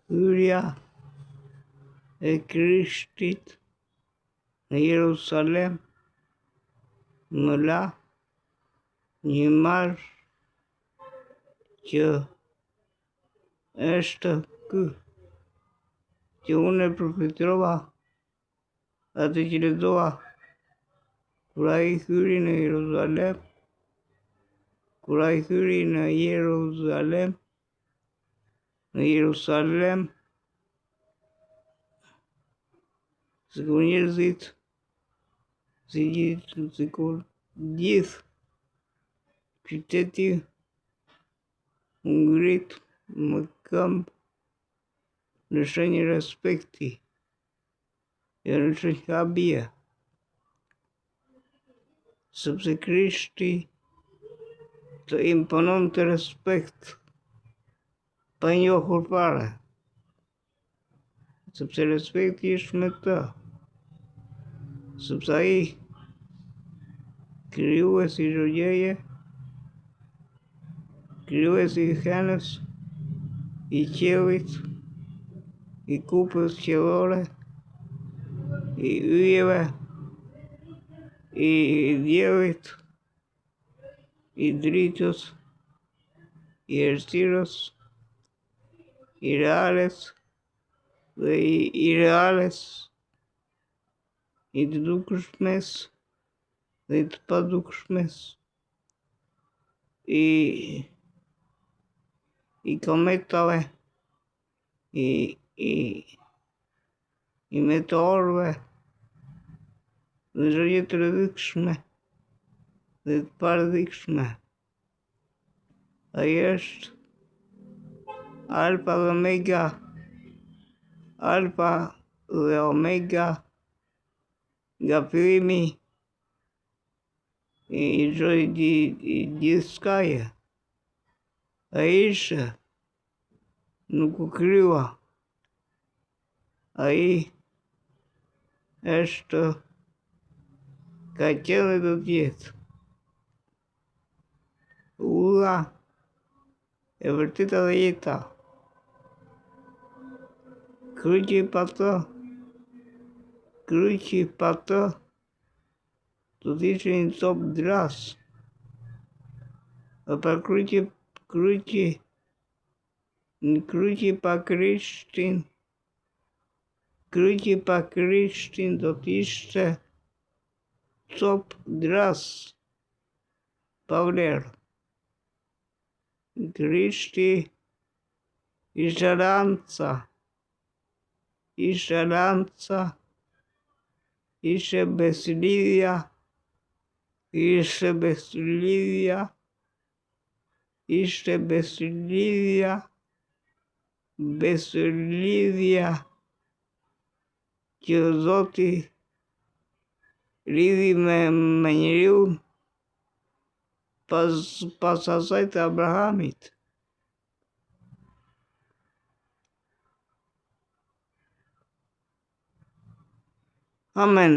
Kyria ekristit Jerusalem mela nimar që është ky, që unë e përfitrova atë që lexova kur ai hyri në Jeruzalem, kur ai hyri në Jerusalem, sikur njerëzit, sikur gjithë qyteti u ngrit më këmbë në shenjë respekti, jo në shenjë habie, sepse Krishti të impononte respekt pa i njohur fare, sepse respekti është me të, sepse ai krijuesi i çdo gjëje, krijuesi i hënës, i qiellit, i kupës qiellore, i yjeve, i diellit, i dritës, i errësirës, i reales dhe i ireales, i të dukshmes dhe i të padukshmes, i kometave, i meteorëve, dhe çdo gjë të rrezikshme dhe të paredikshme. Ai është Alfa dhe Omega, Alfa dhe Omega, nga fillimi i gjithçkaje. Ai ishte, nuk u krijua. Ai është, ka qenë dhe do të jetë udha e vërteta dhe jeta. Kryqi pa të do të ishte një copë dras. E pa kryqi pa Krishtin do të ishte copë dras pa vlerë. Krishti ishte lanca, ishte beslidhja, që Zoti lidhi me njeriu pas asaj të Abrahamit. Amen.